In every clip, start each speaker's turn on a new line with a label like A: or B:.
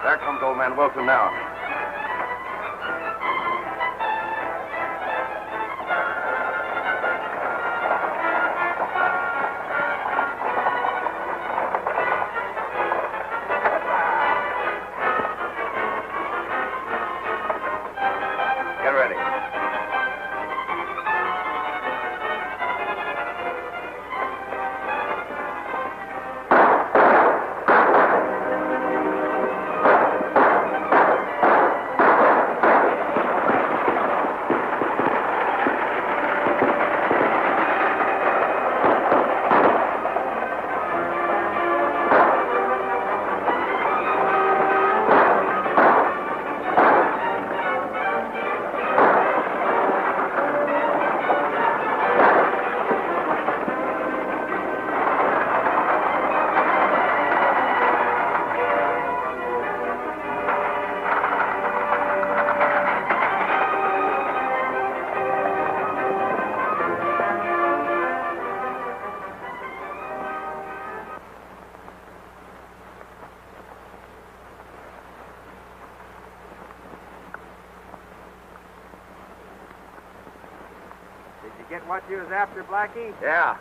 A: There comes old man Wilson now. Get ready.
B: Get what you was after, Blackie?
A: Yeah.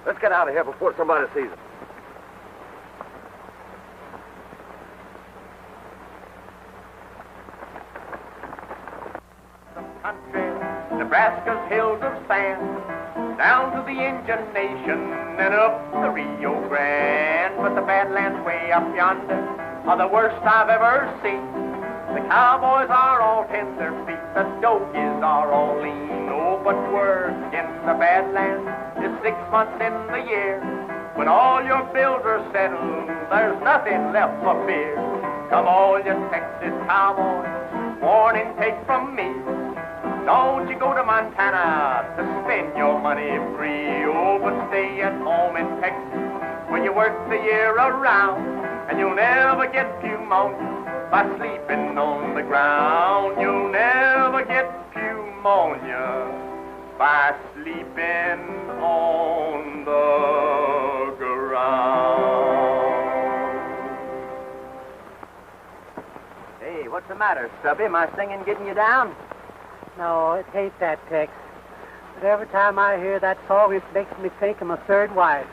A: Let's get out of here before somebody sees us.
C: Country, Nebraska's hills of sand, down to the Indian Nation and up the Rio Grande. But the Badlands way up yonder are the worst I've ever seen. The cowboys are all tender feet, the dogies are all lean. Oh, but work in the Badlands is 6 months in the year. When all your bills are settled, there's nothing left for fear. Come all you Texas cowboys, warning take from me. Don't you go to Montana to spend your money free. Oh, but stay at home in Texas where you work the year around, and you'll never get pneumonia by sleeping on the ground. You'll never get pneumonia by sleeping on the ground.
B: Hey, what's the matter, Stubby? My singing getting you down?
D: No, it ain't that, Tex. But every time I hear that song, it makes me think of my third wife.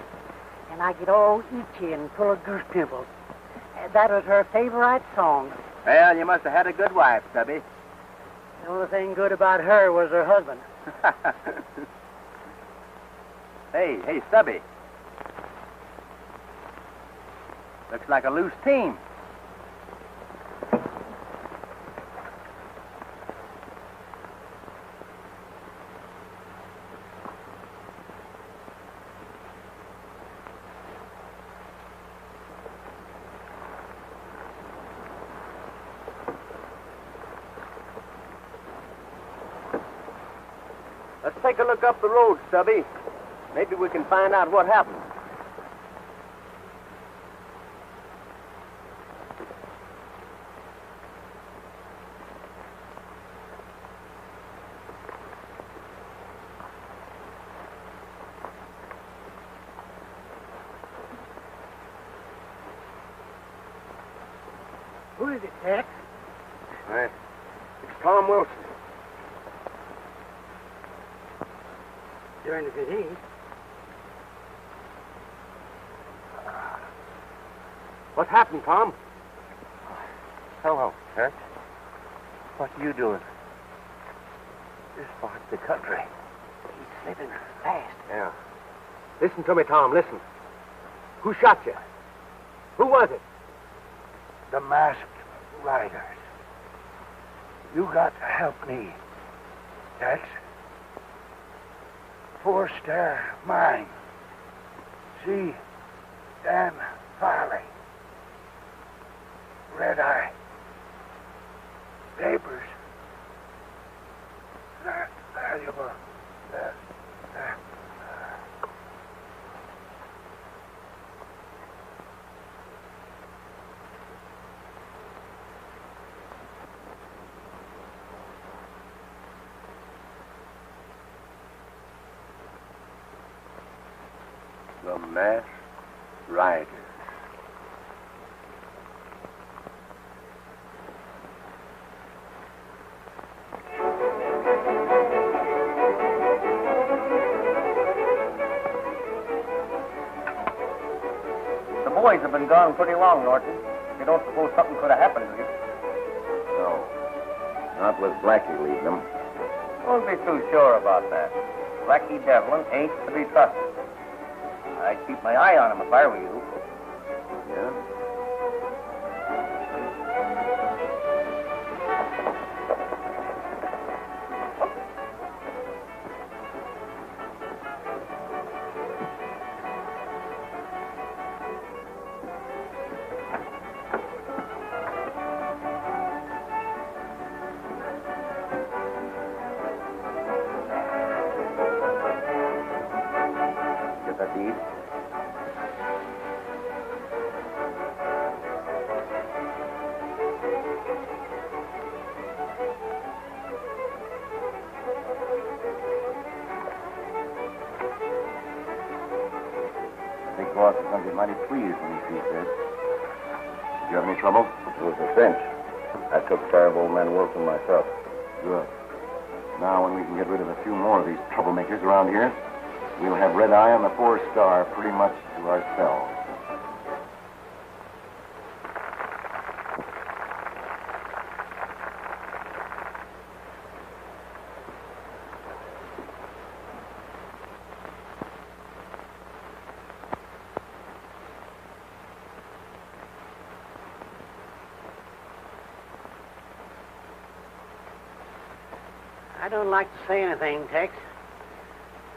D: And I get all itchy and full of goose pimples. That was her favorite song.
B: Well, you must have had a good wife, Stubby.
D: The only thing good about her was her husband.
B: Hey, Stubby. Looks like a loose team. Let's take a look up the road, Stubby. Maybe we can find out what happened.
D: Who is it, Tex?
A: It's Tom Wilson.
D: Darn if it ain't.
A: What happened, Tom?
E: Hello, Tex. What are you doing? This part's the country.
D: He's slipping fast.
A: Yeah. Listen to me, Tom, listen. Who shot you? Who was it?
E: The masked riders. You got to help me, Tex. Forced their mine. See, Dan Farley. Red Eye. Papers. Not valuable.
A: The masked riders.
B: have been gone pretty long, Norton. You don't suppose something could have happened to you?
F: No. Not with Blackie leading them.
B: Don't be too sure about that. Blackie Devlin ain't to be trusted. I'd keep my eye on him if I were you.
F: Yeah? Get that deed? I think boss is going to be mighty pleased when he sees this. Did you have any trouble?
G: It was a cinch. I took care of old man Wilson myself.
F: Good. Now, when we can get rid of a few more of these troublemakers around here, we'll have Red Eye on the 4-star pretty much to ourselves.
D: I don't like to say anything, Tex.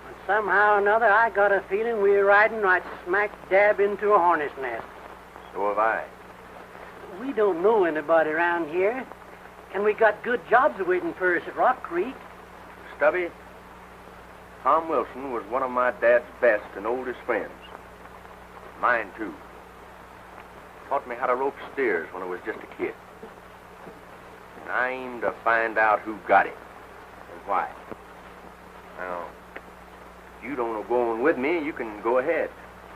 D: But somehow or another, I got a feeling we're riding right smack dab into a hornet's nest.
A: So have I.
D: We don't know anybody around here, and we got good jobs waiting for us at Rock Creek.
A: Stubby, Tom Wilson was one of my dad's best and oldest friends. Mine, too. Taught me how to rope steers when I was just a kid. And I aim to find out who got it and why. Now, if you don't know going with me, you can go ahead.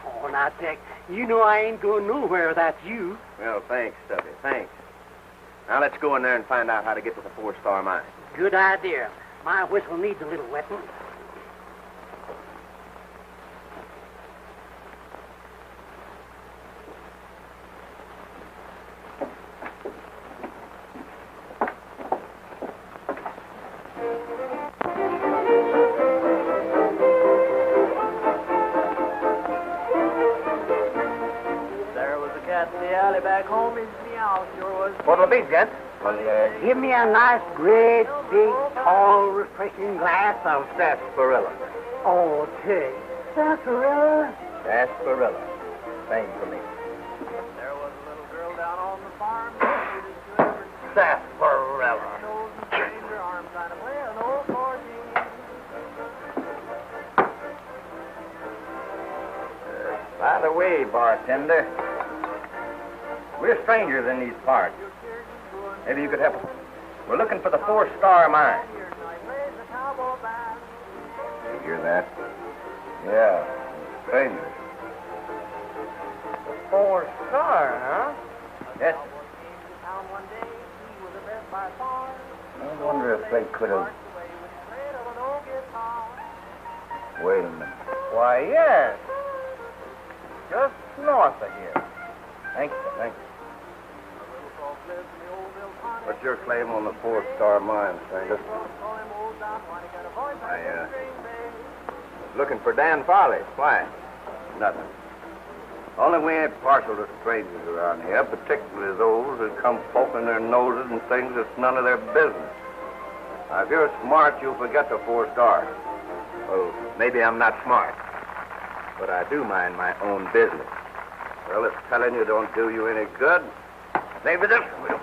D: Oh, now, Tex, you know I ain't going nowhere without you.
A: Well, thanks, Stubby, thanks. Now let's go in there and find out how to get to the 4-star mine.
D: Good idea. My whistle needs a little wetting.
B: What'll it be, gent?
D: Well, give me a nice, great, big, tall, refreshing glass of...
B: Sarsaparilla.
D: Oh, Tex, sarsaparilla?
B: Sarsaparilla. Same for me.
C: There was a little girl down on the farm.
B: Sarsaparilla.
C: Her arm trying to play an old 14.
B: By the way, bartender, we're strangers in these parts. Maybe you could help us. We're looking for the 4-star mine.
F: You hear that?
B: Yeah, strangers. 4-star, huh? Yes. I wonder if they could have... Wait a minute. Why, yes. Just north of here. Thank you, thank you.
G: What's your claim on the 4-star mine, stranger?
A: I, was looking for Dan Farley. Why?
G: Nothing. Only we ain't partial to strangers around here, particularly those who come poking their noses in things that's none of their business. Now, if you're smart, you'll forget the 4-star.
A: Well, maybe I'm not smart, but I do mind my own business.
G: Well, if telling you don't do you any good, maybe this will.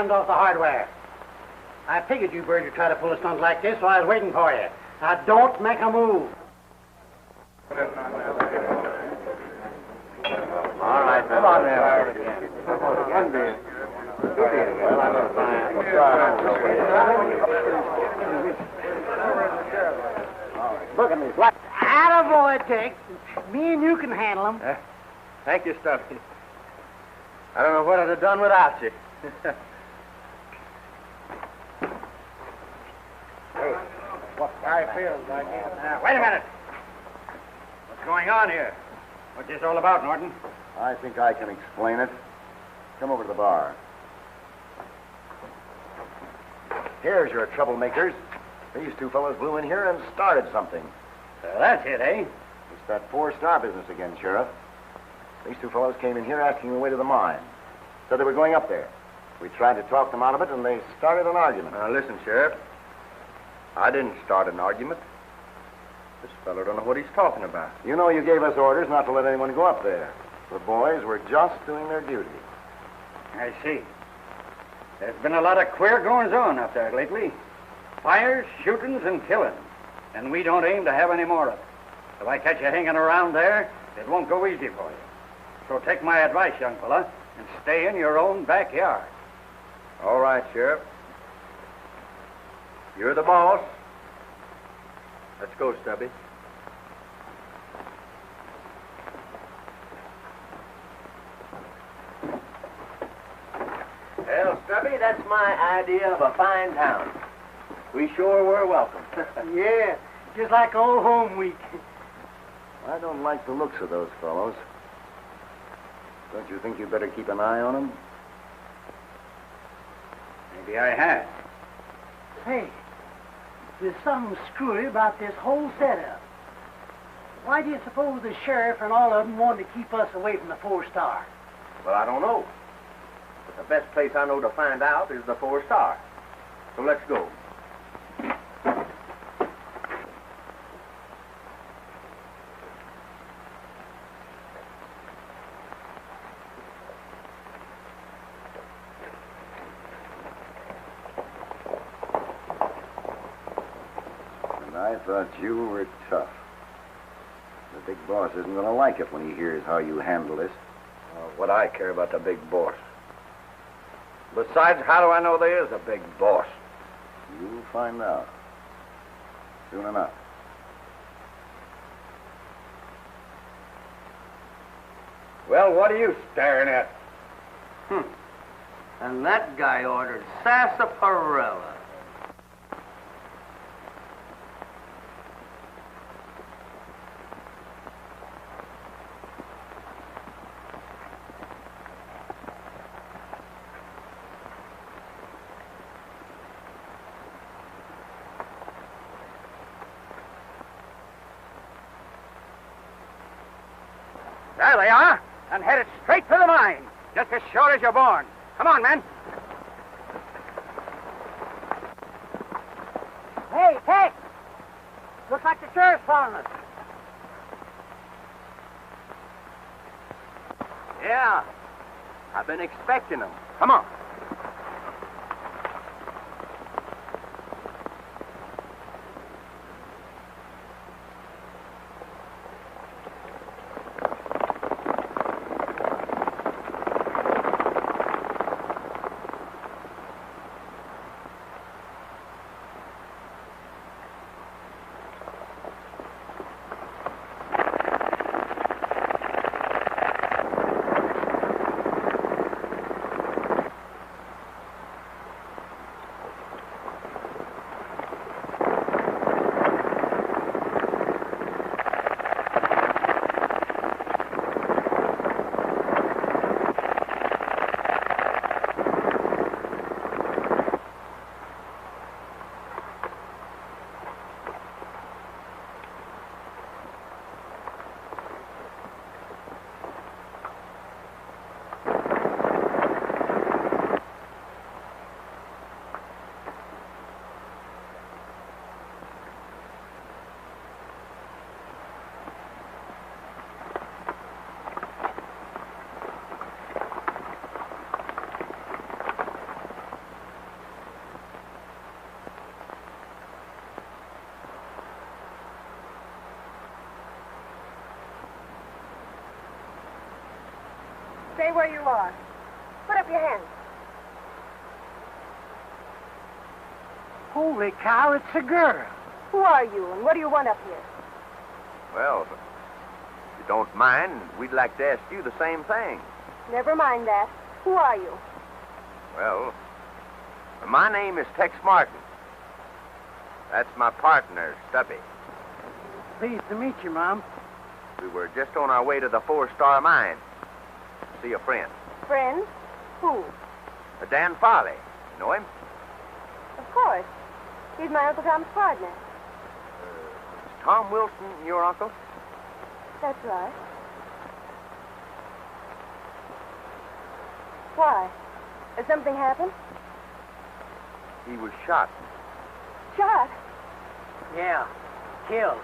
D: hand off the hardware. I figured you birds would try to pull a stunt like this, so I was waiting for you. Now, don't make a move.
A: All right, come on there. One beer. Well, I'm
B: Look at me, Black.
D: Attaboy, Dick. Me and you can handle them.
B: Thank you, Stumpy. I don't know what I'd have done without you.
E: What I feel like it.
B: Wait a minute. What's going on here? What's this all about, Norton?
F: I think I can explain it. Come over to the bar. Here's your troublemakers. These two fellows blew in here and started something.
B: So that's it, eh?
F: It's that four-star business again, Sheriff. These two fellows came in here asking the way to the mine. Said they were going up there. We tried to talk them out of it, and they started an argument.
B: Now, listen, Sheriff. I didn't start an argument. This fellow don't know what he's talking about.
F: You know you gave us orders not to let anyone go up there. The boys were just doing their duty.
B: I see. There's been a lot of queer goings-on up there lately. Fires, shootings, and killings. And we don't aim to have any more of it. If I catch you hanging around there, it won't go easy for you. So take my advice, young fella, and stay in your own backyard.
A: All right, Sheriff. You're the boss. Let's go, Stubby. Well, Stubby, that's my idea of a fine town. We sure were welcome.
D: Yeah, just like old home week.
F: I don't like the looks of those fellows. Don't you think you'd better keep an eye on them?
B: Maybe I had.
D: Hey, there's something screwy about this whole setup. Why do you suppose the sheriff and all of them wanted to keep us away from the four-star?
A: Well, I don't know. But the best place I know to find out is the four-star. So let's go.
F: I thought you were tough. The big boss isn't going to like it when he hears how you handle this.
B: What I care about the big boss. Besides, how do I know there is a big boss?
F: You'll find out. Soon enough.
B: Well, what are you staring at?
C: And that guy ordered sarsaparilla.
B: There they are, and headed straight for the mine, just as sure as you're born. Come on, men.
D: Hey, Tex! Looks like the sheriff's following us.
A: Yeah. I've been expecting them. Come on.
H: Stay where you are. Put up your hands.
D: Holy cow, it's a girl.
H: Who are you, and what do you want up here?
A: Well, if you don't mind, we'd like to ask you the same thing.
H: Never mind that. Who are you?
A: Well, my name is Tex Martin. That's my partner, Stubby.
D: Pleased to meet you, Mom.
A: We were just on our way to the 4-Star Mine. See a friend.
H: Friend? Who?
A: Dan Farley. You know him?
H: Of course. He's my Uncle Tom's partner.
A: Is Tom Wilson your uncle?
H: That's right. Why? Has something happened?
A: He was shot.
H: Shot?
D: Yeah, killed.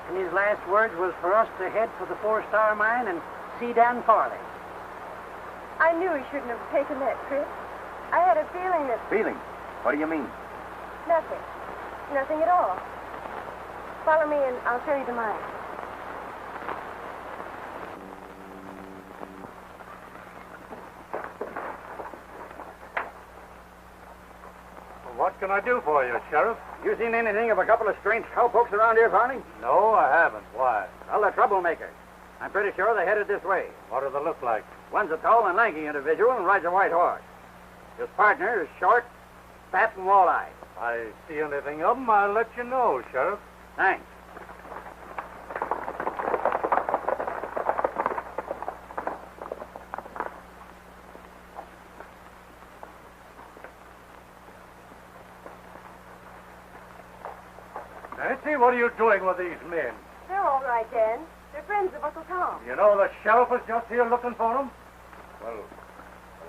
D: And his last words was for us to head for the 4-Star Mine and see Dan Farley.
H: I knew he shouldn't have taken that trip. I had a feeling that...
A: Feeling? What do you mean?
H: Nothing. Nothing at all. Follow me and I'll show you the mine.
E: What can I do for you, Sheriff?
B: You seen anything of a couple of strange cowpokes around here, Farley?
E: No, I haven't. Why?
B: Well, they're troublemakers. I'm pretty sure they're headed this way.
E: What do they look like?
B: One's a tall and lanky individual and rides a white horse. His partner is short, fat, and wall-eyed.
E: If I see anything of them, I'll let you know, Sheriff.
B: Thanks.
E: Nancy, what are you doing with these men?
H: They're all right, Dan. They're friends of Uncle Tom.
E: You know the sheriff is just here looking for them?
A: Well,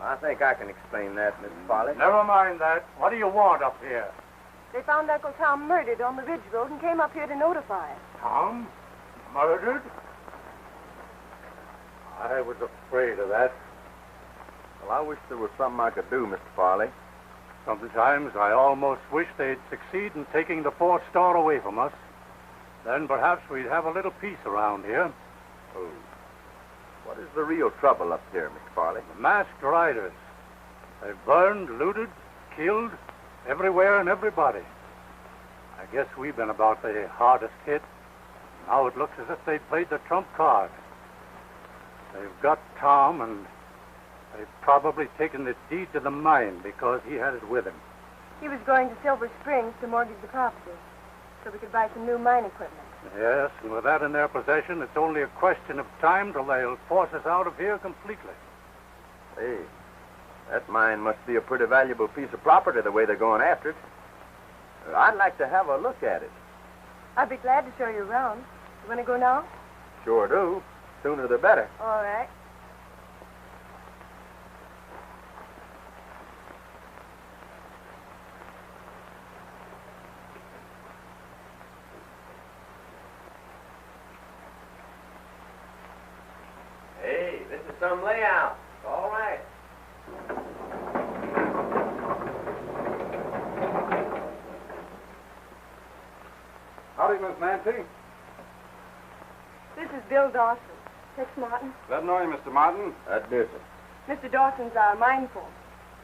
A: I think I can explain that, Mrs. Farley.
E: Never mind that. What do you want up here?
H: They found Uncle Tom murdered on the Ridge Road and came up here to notify us.
E: Tom? Murdered? I was afraid of that.
A: Well, I wish there was something I could do, Mr. Farley.
E: Sometimes I almost wish they'd succeed in taking the 4-Star away from us. Then perhaps we'd have a little peace around here.
A: Oh. What is the real trouble up here, Mr. Farley?
E: The masked riders. They've burned, looted, killed, everywhere and everybody. I guess we've been about the hardest hit. Now it looks as if they'd played the trump card. They've got Tom, and they've probably taken the deed to the mine because he had it with him.
H: He was going to Silver Springs to mortgage the property so we could buy some new mine equipment.
E: Yes, and with that in their possession, it's only a question of time till they'll force us out of here completely.
A: Hey, that mine must be a pretty valuable piece of property the way they're going after it. I'd like to have a look at it.
H: I'd be glad to show you around. You want to go now?
A: Sure do. Sooner the better.
H: All right.
A: Hey, this is some layout. All right.
I: Howdy, Miss Nancy.
H: This is Bill Dawson. Tex Martin.
I: Glad to know you, Mr. Martin.
A: That is it.
H: Mr. Dawson's our mine folk.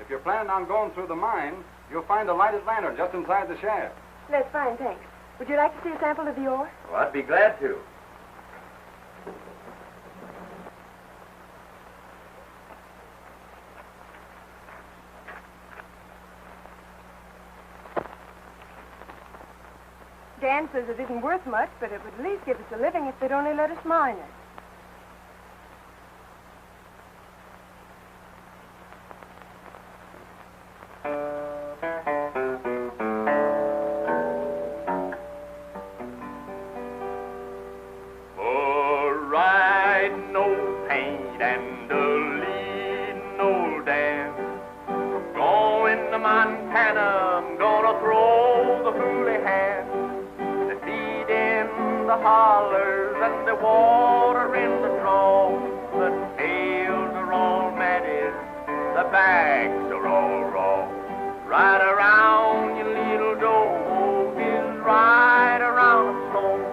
I: If you're planning on going through the mine, you'll find a lighted lantern just inside the shaft.
H: That's fine, thanks. Would you like to see a sample of the ore?
A: Well, I'd be glad to.
H: Dan says it isn't worth much, but it would at least give us a living if they'd only let us mine it.
C: Hollers and the water in the trough. The tails are all matted, the backs are all raw. Right around your little dog is right around the stone.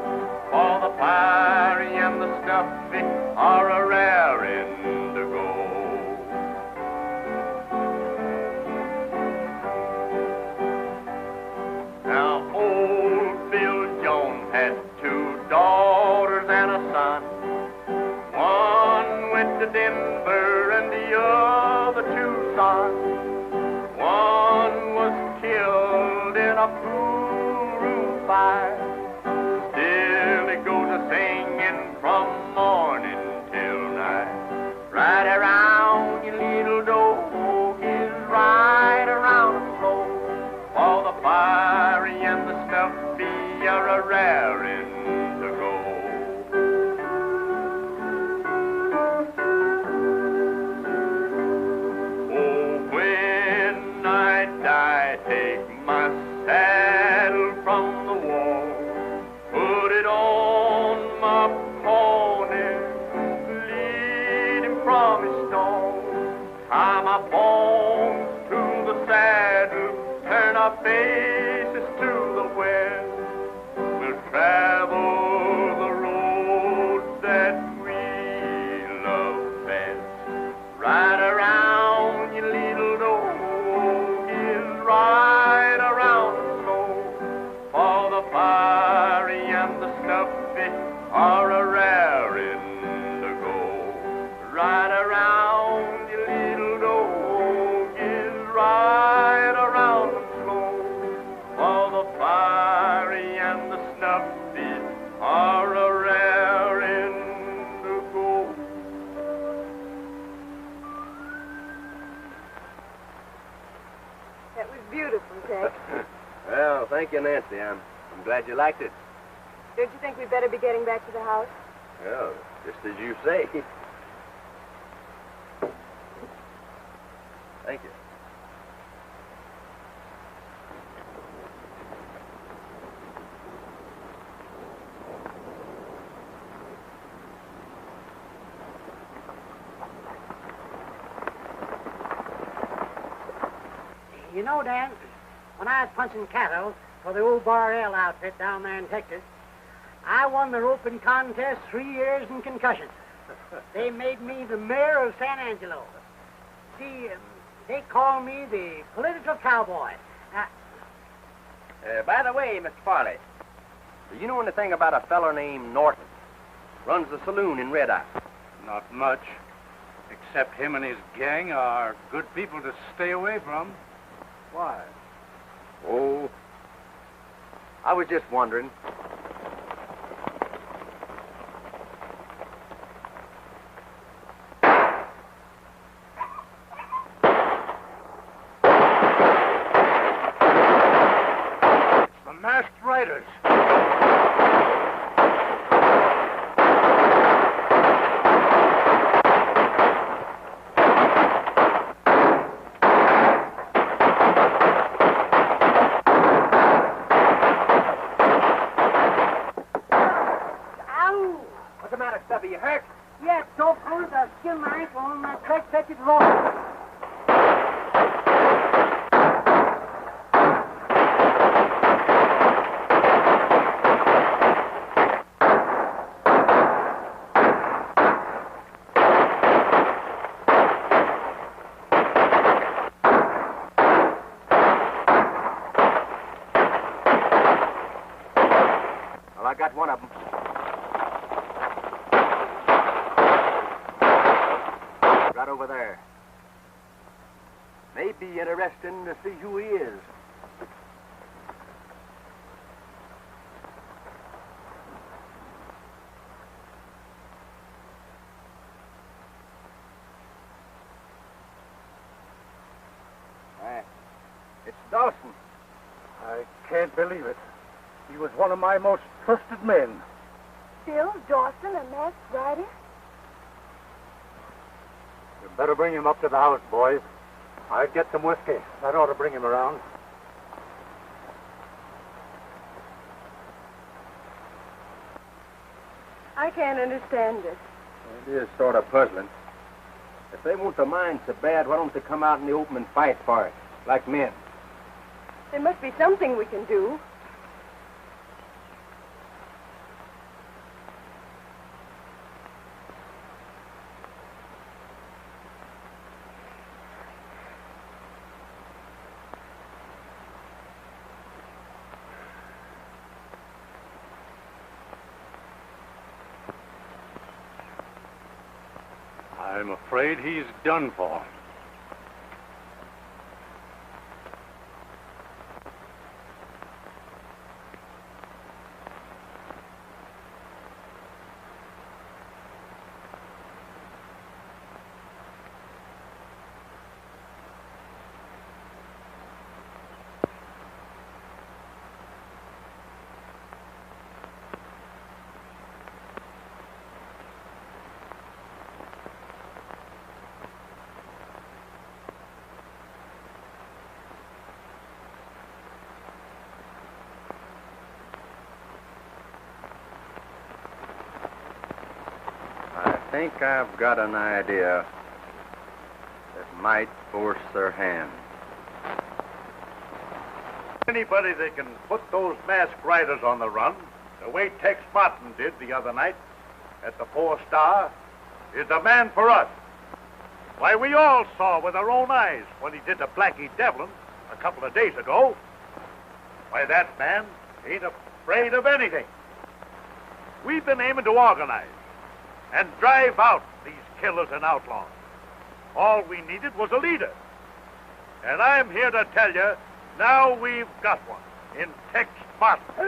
C: For the fiery and the stuffy are a raring to go. blue fire. Still it goes a-singing from morning till night. Right around your little dog is right around the floor. For the fiery and the stuffy are a raring to go. Oh, when I die, take my saddle from the wall, put it on my pony, lead him from his stall, tie my bones to the saddle, turn our faces to the west. We'll travel the road that we love best. Ride around your little dog is right around the slow. For the fiery and the stuffy are a raring to go. Right around your little dog is right around the slow. For the fiery and the stuffy are a raring to go.
H: That was beautiful, Tex.
A: Well, thank you, Nancy. I'm glad you liked it.
H: Don't you think we'd better be getting back to the house?
A: Well, just as you say. Thank you.
D: You know, Dan, when I was punching cattle for the old Bar L outfit down there in Texas, I won the roping contest 3 years in concussion. They made me the mayor of San Angelo. See, they call me the political cowboy.
A: By the way, Mr. Farley, do you know anything about a feller named Norton? Runs the saloon in Red Eye.
E: Not much, except him and his gang are good people to stay away from. Why?
A: Oh, I was just wondering.
E: It's the masked riders.
A: What's the matter, Stubby? You hurt?
D: Yeah, it's so cold I skinned my ankle on my crack fetched raw.
A: Well, I got one of them. Right over there. May be interesting to see who he is. It's Dawson.
E: I can't believe it. He was one of my most trusted men.
H: Bill Dawson, a masked rider?
E: You better bring him up to the house, boys. I'd get some whiskey. That ought to bring him around.
H: I can't understand it.
A: It is sort of puzzling. If they want the mine so bad, why don't they come out in the open and fight for it, like men?
H: There must be something we can do.
E: I'm afraid he's done for.
G: think I've got an idea that might force their hand.
E: Anybody that can put those masked riders on the run, the way Tex Martin did the other night at the 4 Star, is the man for us. Why, we all saw with our own eyes what he did to Blackie Devlin a couple of days ago. Why, that man ain't afraid of anything. We've been aiming to organize and drive out these killers and outlaws. All we needed was a leader. And I'm here to tell you, now we've got one in Tex Martin.
F: This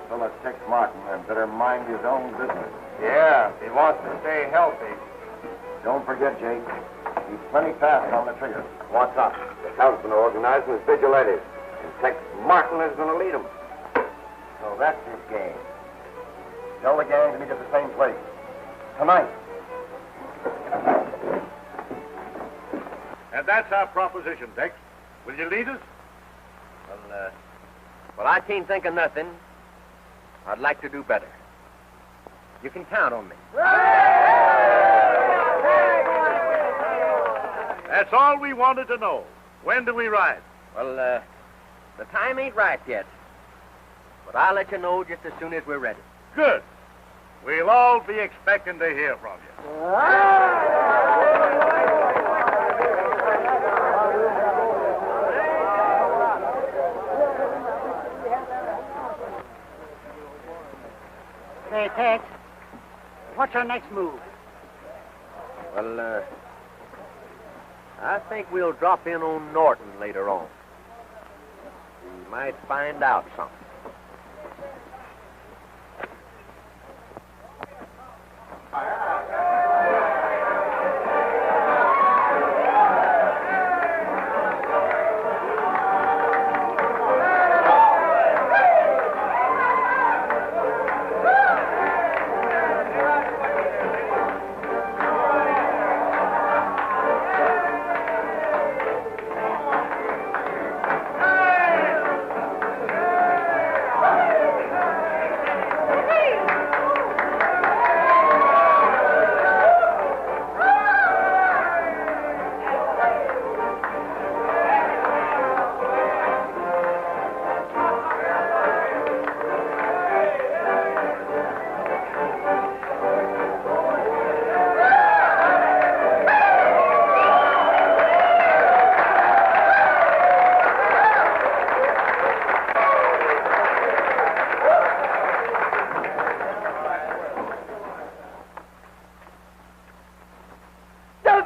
F: fella Tex Martin had better mind his own business.
G: Yeah, he wants to stay healthy.
F: Don't forget, Jake, he's plenty fast on the trigger.
G: What's up? The town's been organizing as vigilantes, and Tex Martin is going to lead them.
F: So that's his game. Tell the gang to meet at the same place. Tonight.
E: And that's our proposition, Tex. Will you lead us?
A: Well, I can't think of nothing. I'd like to do better. You can count on me.
E: That's all we wanted to know. When do we ride?
A: Well, the time ain't right yet. But I'll let you know just as soon as we're ready.
E: Good. We'll all be expecting to hear from you.
D: Say, Tex, what's our next move?
A: Well, I think we'll drop in on Norton later on. We might find out something.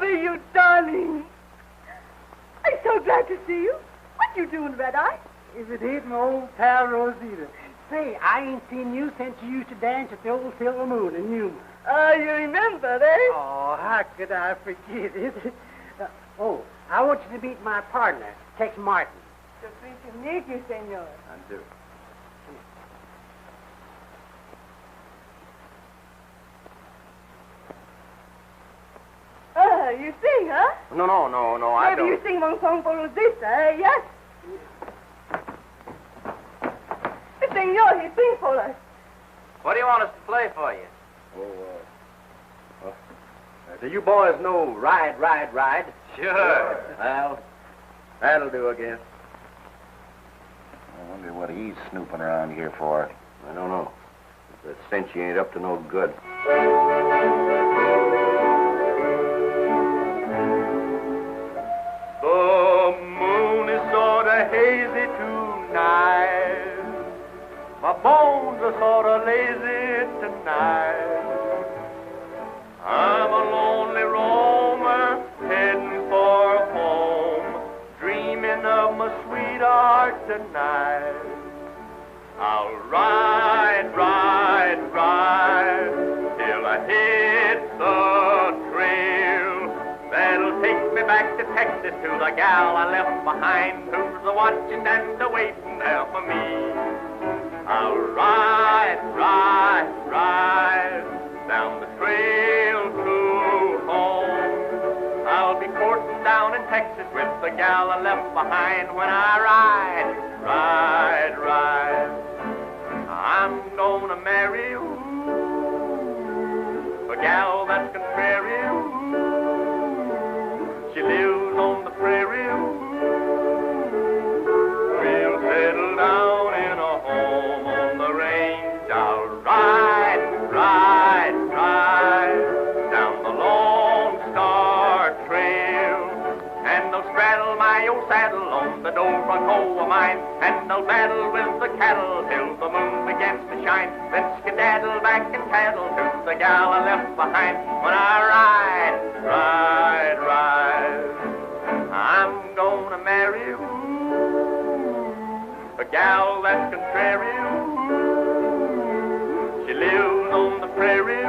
J: You darling. I'm so glad to see you. What you doing, Red Eye?
D: If it ain't my old pal Rosita. Say, I ain't seen you since you used to dance at the old Silver Moon in Yuma.
J: You remember, eh?
D: Oh, how could I forget it? I want you to meet my partner, Tex Martin.
J: So pleased to meet you, senor.
G: I do.
J: You sing, huh?
A: No, I
J: Maybe
A: don't.
J: you sing one song for Rosita, eh? Yes? Senor, he sing for us.
A: What do you want us to play for you? Do you boys know Ride, Ride, Ride?
G: Sure.
A: Well, that'll do, I guess.
F: I wonder what he's snooping around here for.
G: I don't know. The cinch ain't up to no good.
C: The moon is sort of hazy tonight. My bones are sort of lazy tonight. I'm a lonely roamer heading for home, dreaming of my sweetheart tonight. I'll ride, ride, ride till I hit the trail. That'll take me back to Texas to the gal I left behind, who's watching and waiting there for me. I'll ride, ride, ride down the trail to home. I'll be courting down in Texas with the gal I left behind. When I ride, ride, ride, I'm gonna marry you, a gal that's contrary. She lives on the prairie. We'll settle down in a home on the range. I'll ride, ride, ride down the Lone Star Trail, and I'll straddle my old saddle on the Dobrunk of mine, and I'll battle with the cattle till the moon begins to shine. Then skedaddle back and paddle to the gal I left behind. When I ride, ride, ride, I'm gonna marry you, a gal that's contrary. She lives on the prairie.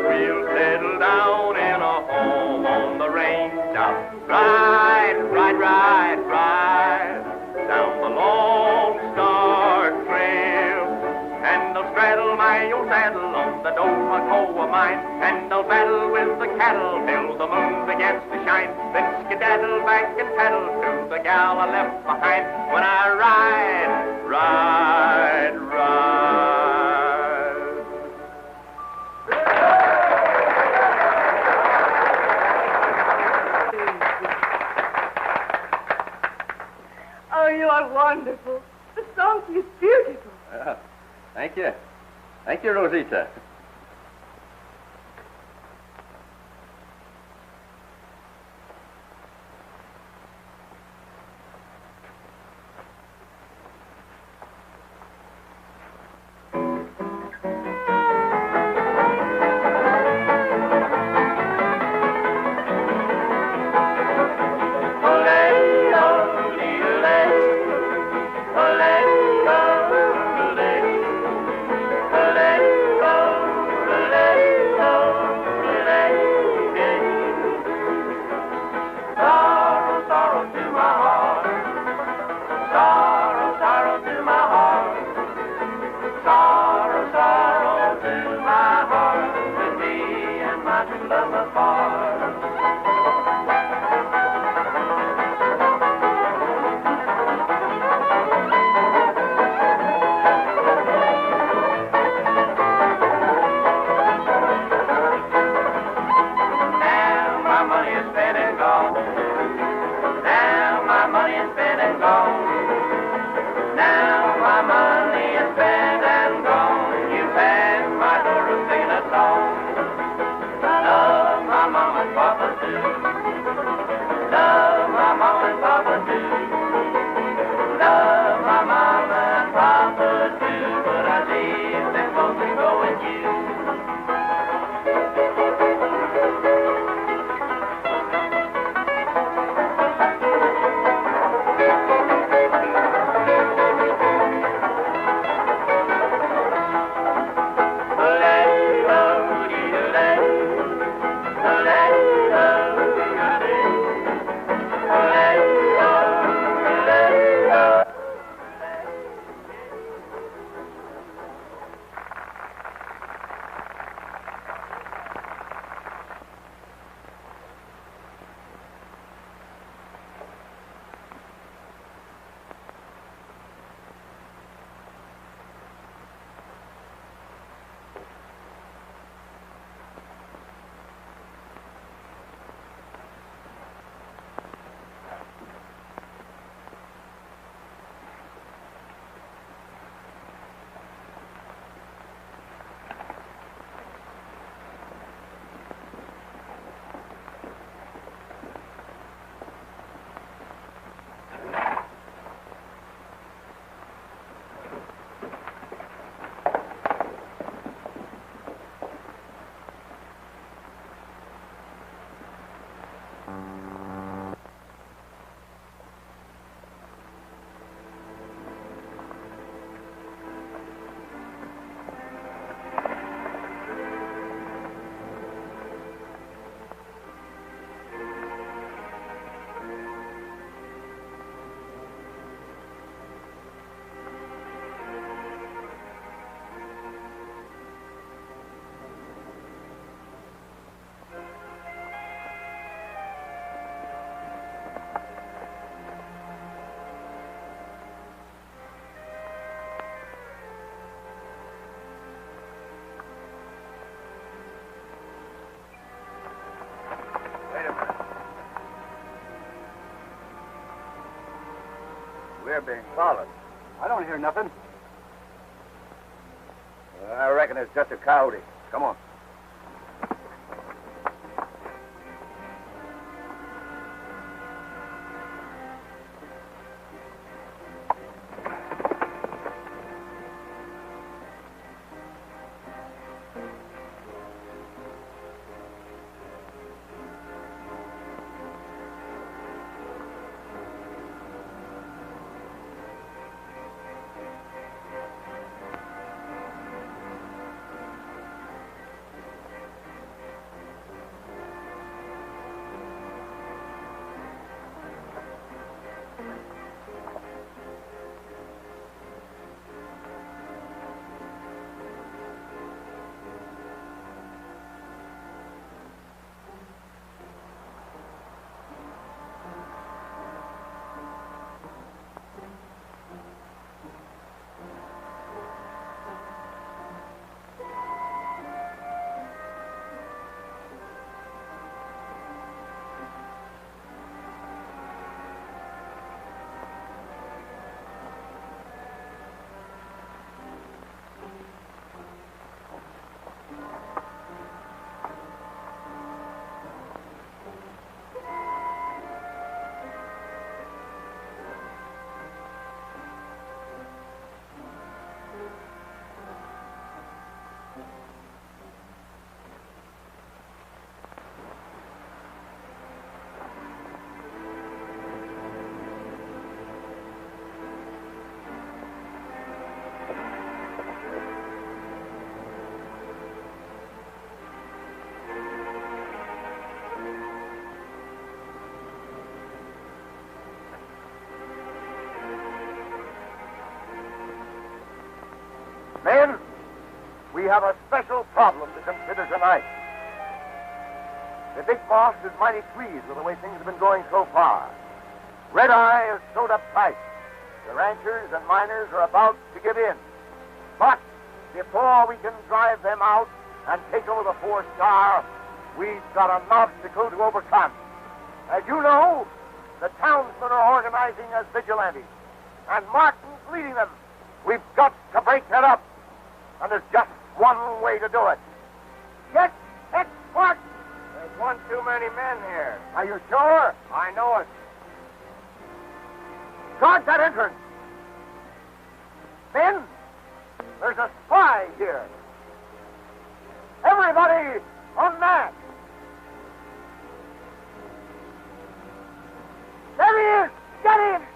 C: We'll settle down in a home on the range. I'll ride, ride, ride, ride down the Lone Star Trail, and I'll straddle my old saddle on the Dobrunk of mine, and I'll battle with the cattle till the moon begins to shine. Then skedaddle back and paddle to the gal I left behind. When I ride, ride, ride.
J: Oh, you are wonderful. The song is beautiful.
A: Thank you. Thank you, Rosita.
G: We're being followed.
I: I don't hear nothing.
G: I reckon it's just a coyote. Come on. Men, we have a special problem to consider tonight. The big boss is mighty pleased with the way things have been going so far. Red Eye is sewed up tight. The ranchers and miners are about to give in. But before we can drive them out and take over the 4-star, we've got an obstacle to overcome. As you know, the townsmen are organizing as vigilantes, and Martin's leading them. We've got to break that up. And there's just one way to do it. Get Martin! There's one too many men here. Are you sure? I know it. Guard that entrance. Men, there's a spy here. Everybody on that. There he is. Get him.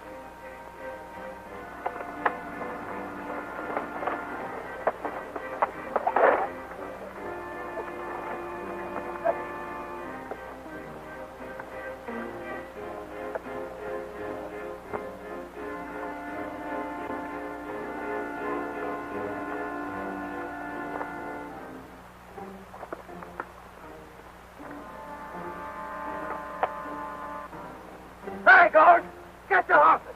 G: There he goes. Get your horses.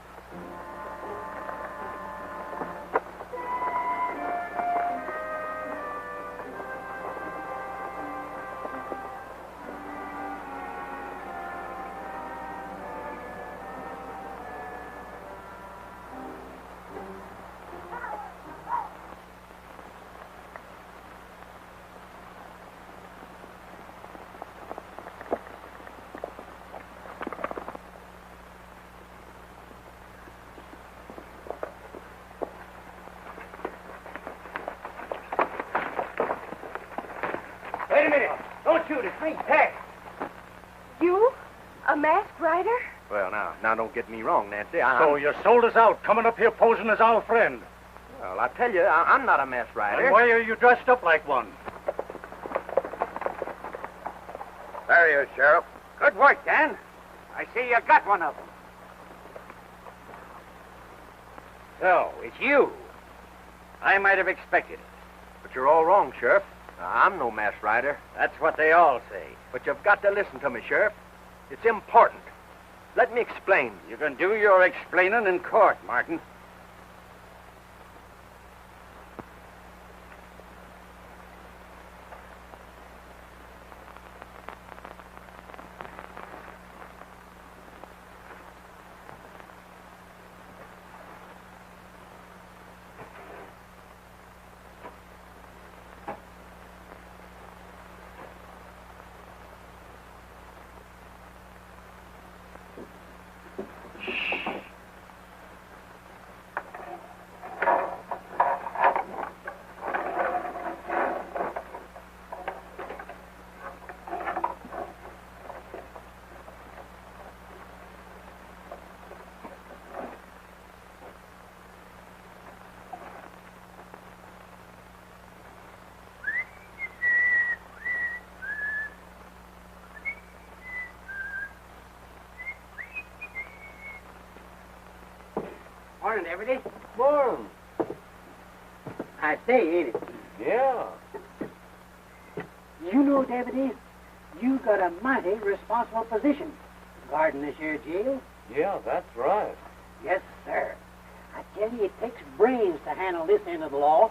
D: Wait a minute. Don't shoot. It's me, Tex.
H: You? A masked rider?
A: Well, now, don't get me wrong, Nancy.
E: So you sold us out, coming up here posing as our friend.
A: Well, I tell you, I'm not a masked rider.
E: And why are you dressed up like one?
G: There he is, Sheriff.
B: Good work, Dan. I see you got one of them. So, it's you. I might have expected it.
A: But you're all wrong, Sheriff. I'm no masked rider.
B: That's what they all say.
A: But you've got to listen to me, Sheriff. It's important. Let me explain.
B: You can do your explaining in court, Martin.
D: Morning, Deputy.
G: Morning.
D: I say, ain't it?
G: Yeah.
D: You know, Deputy, you got a mighty responsible position guarding this here jail.
G: Yeah, that's right.
D: Yes, sir. I tell you, it takes brains to handle this end of the law.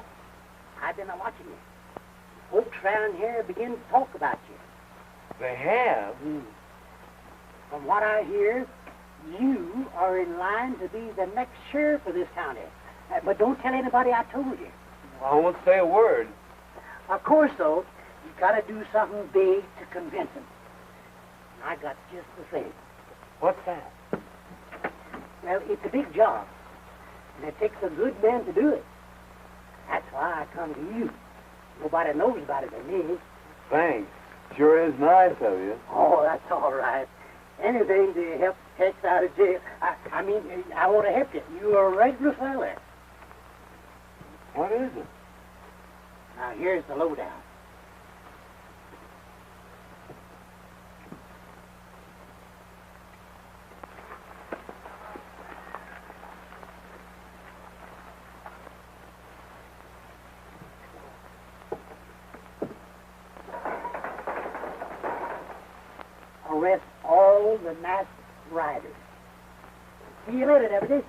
D: I've been watching you. Folks around here begin to talk about you.
G: They have?
D: From what I hear, you are in line to be the next sheriff of this county. But don't tell anybody I told you.
G: I won't say a word.
D: Of course, though, you got to do something big to convince them. I got just the thing.
G: What's that?
D: Well, it's a big job, and it takes a good man to do it. That's why I come to you. Nobody knows about it but me.
G: Thanks. Sure is nice of you.
D: Oh, that's all right. Anything to help Tex out of jail. I mean, I want to help you. You're a regular fella.
G: What is it?
D: Now, here's the lowdown. Arrest all the masked riders. See you later, Deputy.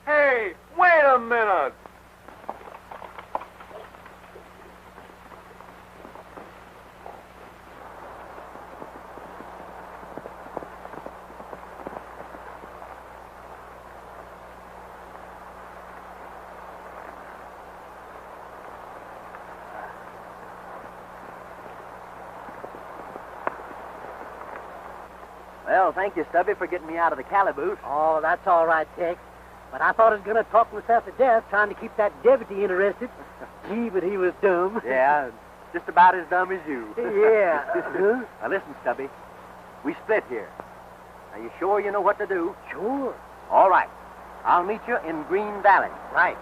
G: Hey, wait a minute!
C: Well, thank you, Stubby, for getting me out of the calaboose.
D: Oh, that's all right, Tex. But I thought I was going to talk myself to death trying to keep that deputy interested. Gee, but he was dumb.
C: Yeah, just about as dumb as you.
D: Yeah. Huh?
C: Now, listen, Stubby. We split here. Are you sure you know what to do?
D: Sure.
C: All right. I'll meet you in Green Valley.
D: Right.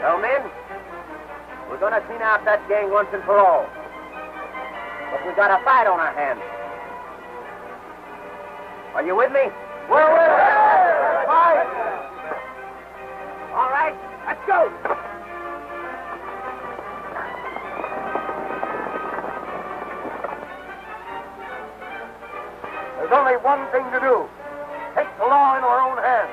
C: Well, men, we're going to clean out that gang once and for all. But we got a fight on our hands. Are you with me? We're with you! Fight! All right, let's go!
F: There's only one thing to do. Take the law into our own hands.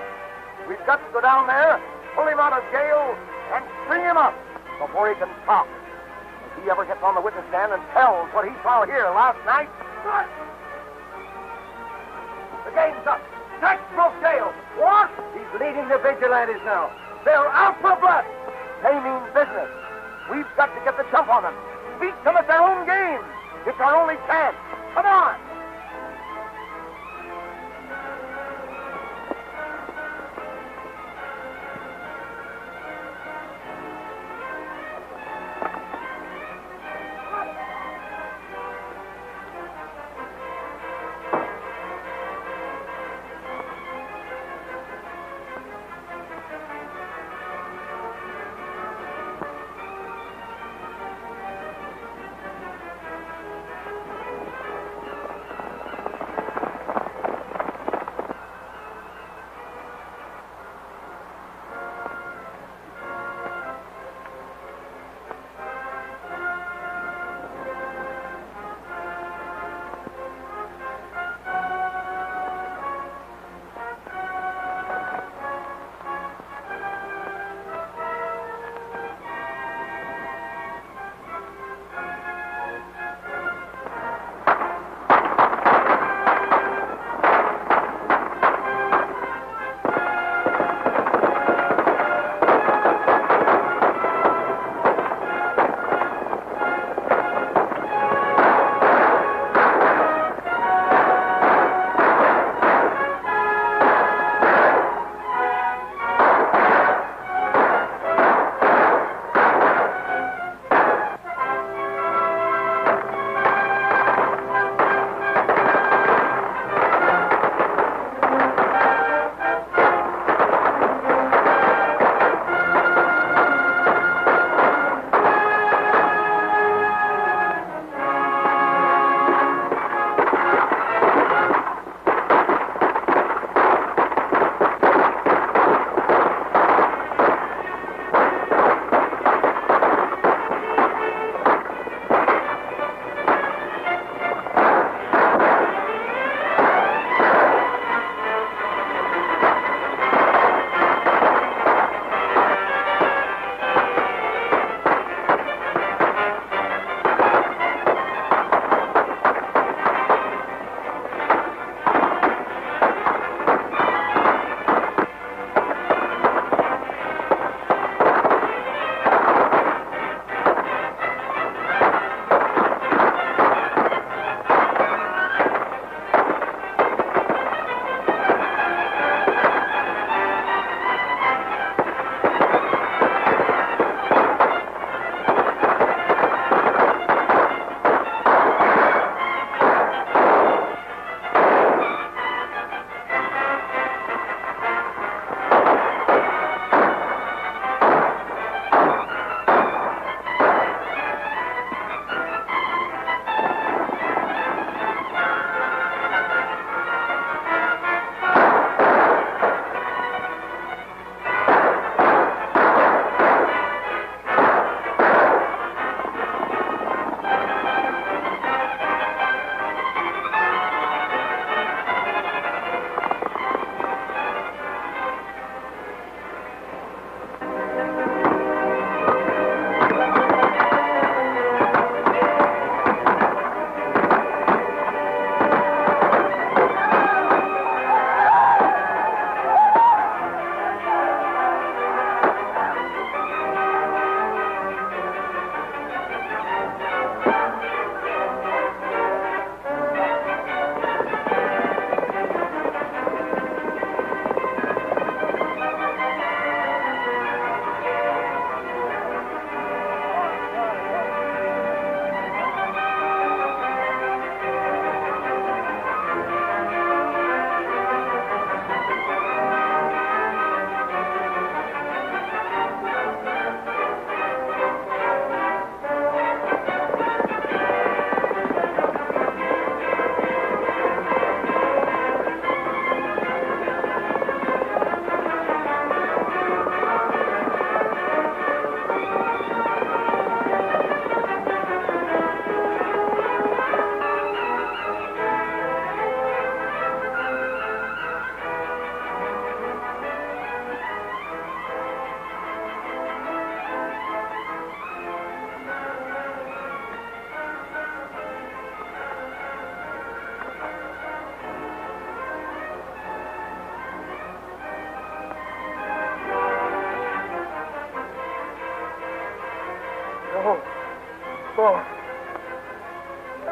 F: We've got to go down there, pull him out of jail, and string him up before he can talk. If he ever gets on the witness stand and tells what he saw here last night, game's up. Next broke jail. What? He's leading the vigilantes now. They're out for blood. They mean business. We've got to get the jump on them. Beat them at their own game. It's our only chance. Come on.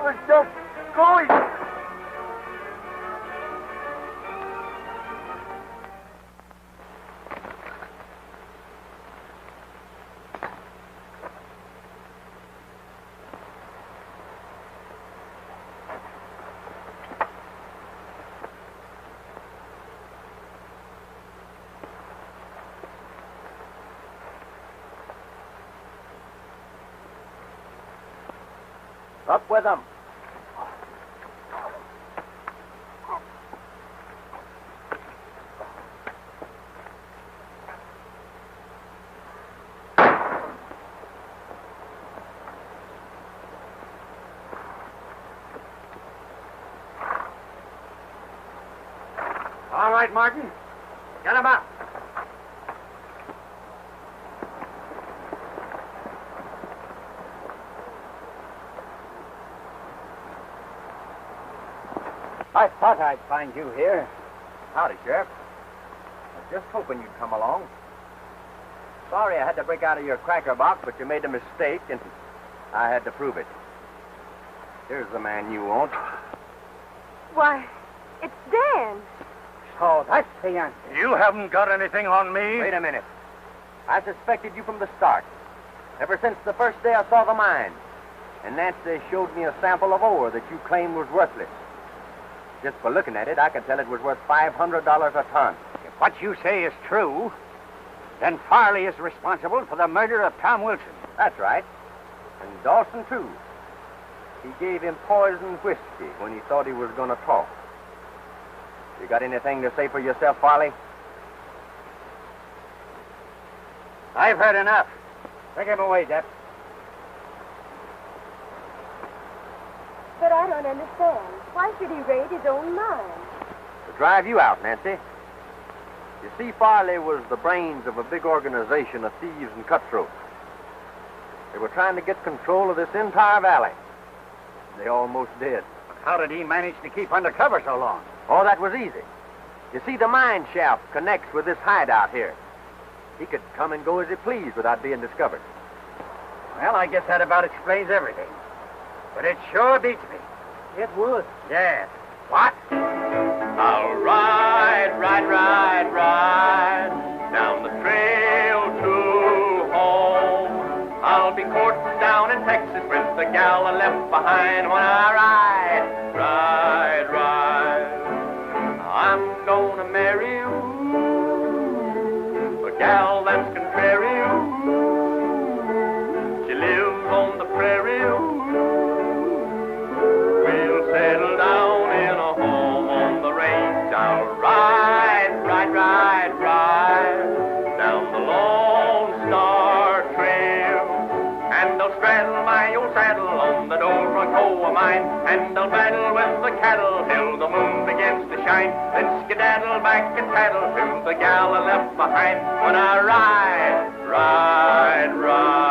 F: was just going.
A: Up with them.
B: All right, Martin. Get him up. I thought I'd find you here.
A: Howdy, Sheriff. I was just hoping you'd come along. Sorry I had to break out of your cracker box, but you made a mistake, and I had to prove it. Here's the man you want.
H: Why, it's Dan.
B: So that's the answer.
E: You haven't got anything on me.
A: Wait a minute. I suspected you from the start. Ever since the first day I saw the mine. And Nancy showed me a sample of ore that you claimed was worthless. Just for looking at it, I could tell it was worth $500 a ton.
B: If what you say is true, then Farley is responsible for the murder of Tom Wilson.
A: That's right. And Dawson, too. He gave him poisoned whiskey when he thought he was going to talk. You got anything to say for yourself, Farley?
B: I've heard enough. Take him away, Depp.
H: But I don't understand. Why should he raid his own mine?
A: To drive you out, Nancy. You see, Farley was the brains of a big organization of thieves and cutthroats. They were trying to get control of this entire valley. They almost did.
B: How did he manage to keep under cover so long?
A: Oh, that was easy. You see, the mine shaft connects with this hideout here. He could come and go as he pleased without being discovered.
B: Well, I guess that about explains everything. But it sure beats me.
D: It would.
B: Yes. What?
C: I'll ride, ride, ride, ride down the trail to home. I'll be courting down in Texas with the gal I left behind when I ride, ride, ride. I'm gonna marry you, a gal that's contrary. She lives on the prairie. We'll settle down in a home on the range. I'll ride, ride, ride, ride down the Lone Star Trail. And I'll straddle my old saddle on the Dobro mine. And I'll battle with the cattle till the moon begins to shine. Then skedaddle back and paddle to the gal I left behind when I ride, ride, ride.